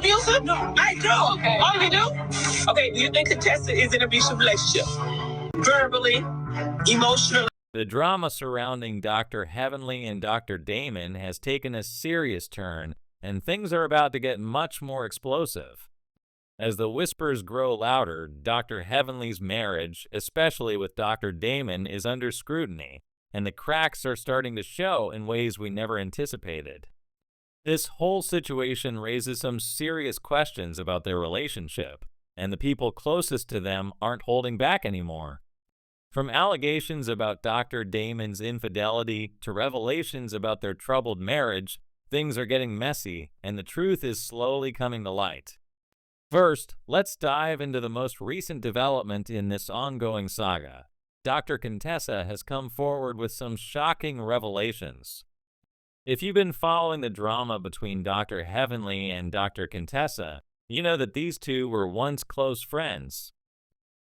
abusive? No. I do. Okay. Oh, you do? Okay, do you think Contessa is in an abusive relationship? Verbally, emotionally? The drama surrounding Dr. Heavenly and Dr. Damon has taken a serious turn, and things are about to get much more explosive. As the whispers grow louder, Dr. Heavenly's marriage, especially with Dr. Damon, is under scrutiny, and the cracks are starting to show in ways we never anticipated. This whole situation raises some serious questions about their relationship, and the people closest to them aren't holding back anymore. From allegations about Dr. Damon's infidelity to revelations about their troubled marriage, things are getting messy, and the truth is slowly coming to light. First, let's dive into the most recent development in this ongoing saga. Dr. Contessa has come forward with some shocking revelations. If you've been following the drama between Dr. Heavenly and Dr. Contessa, you know that these two were once close friends.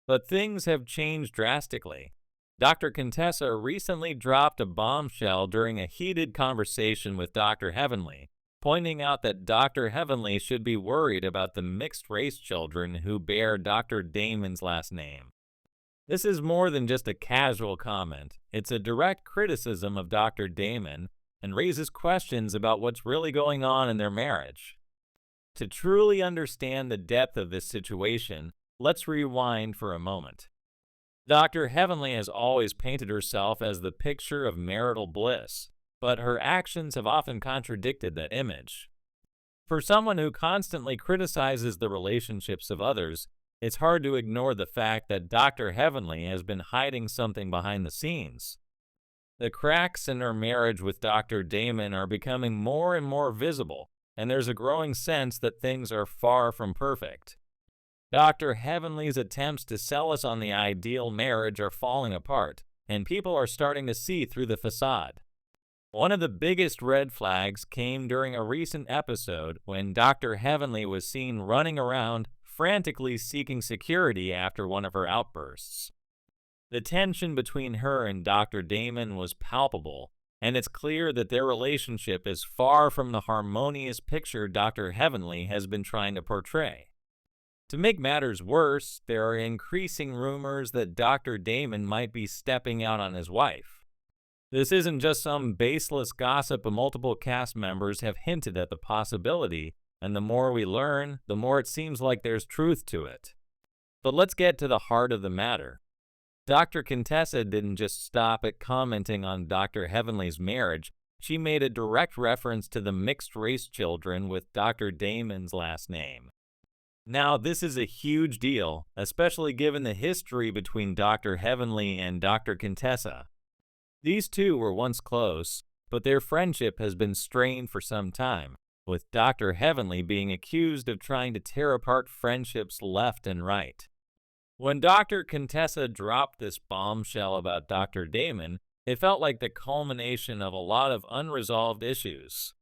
But things have changed drastically. Dr. Contessa recently dropped a bombshell during a heated conversation with Dr. Heavenly, pointing out that Dr. Heavenly should be worried about the mixed-race children who bear Dr. Damon's last name. This is more than just a casual comment. It's a direct criticism of Dr. Damon and raises questions about what's really going on in their marriage. To truly understand the depth of this situation, let's rewind for a moment. Dr. Heavenly has always painted herself as the picture of marital bliss, but her actions have often contradicted that image. For someone who constantly criticizes the relationships of others, it's hard to ignore the fact that Dr. Heavenly has been hiding something behind the scenes. The cracks in her marriage with Dr. Damon are becoming more and more visible, and there's a growing sense that things are far from perfect. Dr. Heavenly's attempts to sell us on the ideal marriage are falling apart, and people are starting to see through the facade. One of the biggest red flags came during a recent episode when Dr. Heavenly was seen running around, frantically seeking security after one of her outbursts. The tension between her and Dr. Damon was palpable, and it's clear that their relationship is far from the harmonious picture Dr. Heavenly has been trying to portray. To make matters worse, there are increasing rumors that Dr. Damon might be stepping out on his wife. This isn't just some baseless gossip, but multiple cast members have hinted at the possibility, and the more we learn, the more it seems like there's truth to it. But let's get to the heart of the matter. Dr. Contessa didn't just stop at commenting on Dr. Heavenly's marriage. She made a direct reference to the mixed-race children with Dr. Damon's last name. Now, this is a huge deal, especially given the history between Dr. Heavenly and Dr. Contessa. These two were once close, but their friendship has been strained for some time, with Dr. Heavenly being accused of trying to tear apart friendships left and right. When Dr. Contessa dropped this bombshell about Dr. Damon, it felt like the culmination of a lot of unresolved issues.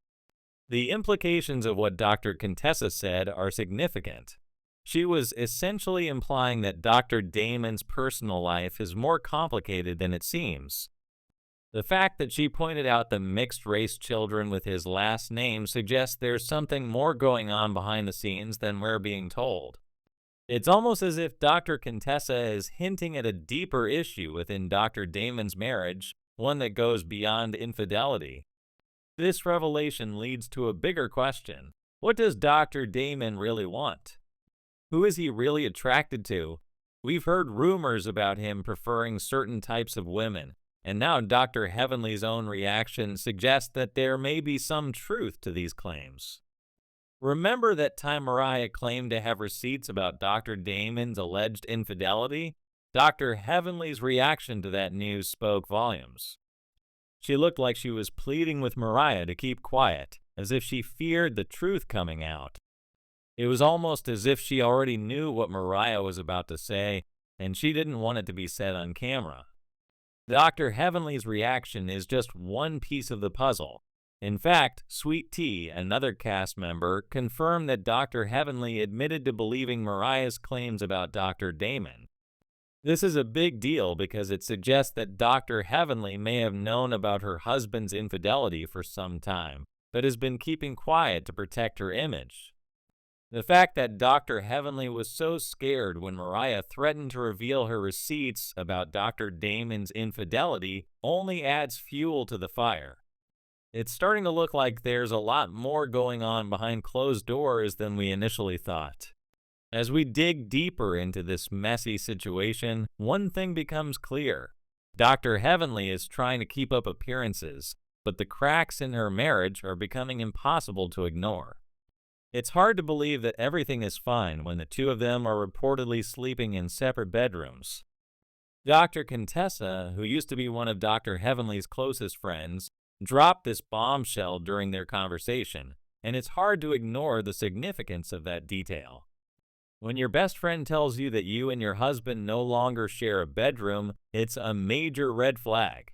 The implications of what Dr. Contessa said are significant. She was essentially implying that Dr. Damon's personal life is more complicated than it seems. The fact that she pointed out the mixed-race children with his last name suggests there's something more going on behind the scenes than we're being told. It's almost as if Dr. Contessa is hinting at a deeper issue within Dr. Damon's marriage, one that goes beyond infidelity. This revelation leads to a bigger question. What does Dr. Damon really want? Who is he really attracted to? We've heard rumors about him preferring certain types of women, and now Dr. Heavenly's own reaction suggests that there may be some truth to these claims. Remember that time Mariah claimed to have receipts about Dr. Damon's alleged infidelity? Dr. Heavenly's reaction to that news spoke volumes. She looked like she was pleading with Mariah to keep quiet, as if she feared the truth coming out. It was almost as if she already knew what Mariah was about to say, and she didn't want it to be said on camera. Dr. Heavenly's reaction is just one piece of the puzzle. In fact, Sweet Tea, another cast member, confirmed that Dr. Heavenly admitted to believing Mariah's claims about Dr. Damon. This is a big deal because it suggests that Dr. Heavenly may have known about her husband's infidelity for some time, but has been keeping quiet to protect her image. The fact that Dr. Heavenly was so scared when Mariah threatened to reveal her receipts about Dr. Damon's infidelity only adds fuel to the fire. It's starting to look like there's a lot more going on behind closed doors than we initially thought. As we dig deeper into this messy situation, one thing becomes clear. Dr. Heavenly is trying to keep up appearances, but the cracks in her marriage are becoming impossible to ignore. It's hard to believe that everything is fine when the two of them are reportedly sleeping in separate bedrooms. Dr. Contessa, who used to be one of Dr. Heavenly's closest friends, dropped this bombshell during their conversation, and it's hard to ignore the significance of that detail. When your best friend tells you that you and your husband no longer share a bedroom, it's a major red flag.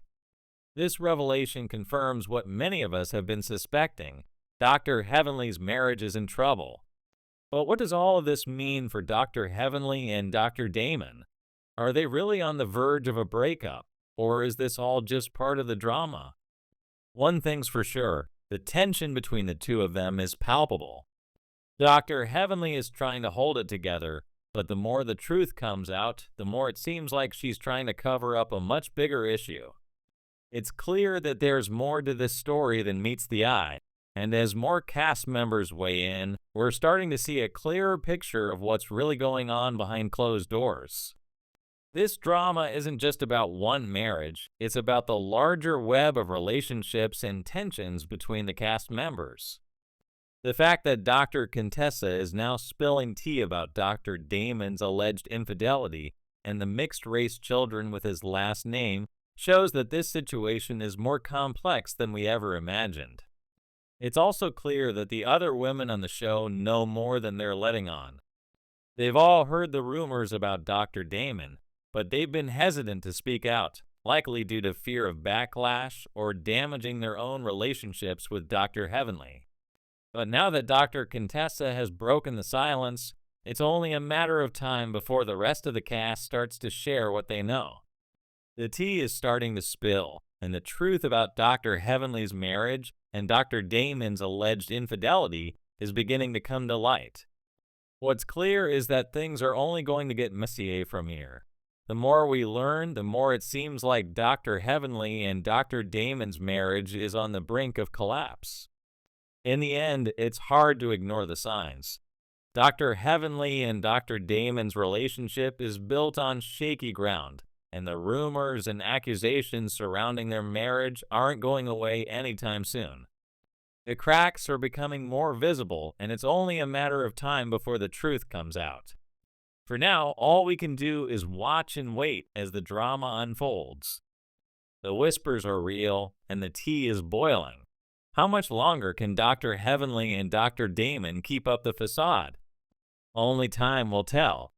This revelation confirms what many of us have been suspecting. Dr. Heavenly's marriage is in trouble. But what does all of this mean for Dr. Heavenly and Dr. Damon? Are they really on the verge of a breakup, or is this all just part of the drama? One thing's for sure, the tension between the two of them is palpable. Dr. Heavenly is trying to hold it together, but the more the truth comes out, the more it seems like she's trying to cover up a much bigger issue. It's clear that there's more to this story than meets the eye, and as more cast members weigh in, we're starting to see a clearer picture of what's really going on behind closed doors. This drama isn't just about one marriage, it's about the larger web of relationships and tensions between the cast members. The fact that Dr. Contessa is now spilling tea about Dr. Damon's alleged infidelity and the mixed-race children with his last name shows that this situation is more complex than we ever imagined. It's also clear that the other women on the show know more than they're letting on. They've all heard the rumors about Dr. Damon, but they've been hesitant to speak out, likely due to fear of backlash or damaging their own relationships with Dr. Heavenly. But now that Dr. Contessa has broken the silence, it's only a matter of time before the rest of the cast starts to share what they know. The tea is starting to spill, and the truth about Dr. Heavenly's marriage and Dr. Damon's alleged infidelity is beginning to come to light. What's clear is that things are only going to get messier from here. The more we learn, the more it seems like Dr. Heavenly and Dr. Damon's marriage is on the brink of collapse. In the end, it's hard to ignore the signs. Dr. Heavenly and Dr. Damon's relationship is built on shaky ground, and the rumors and accusations surrounding their marriage aren't going away anytime soon. The cracks are becoming more visible, and it's only a matter of time before the truth comes out. For now, all we can do is watch and wait as the drama unfolds. The whispers are real, and the tea is boiling. How much longer can Dr. Heavenly and Dr. Damon keep up the facade? Only time will tell.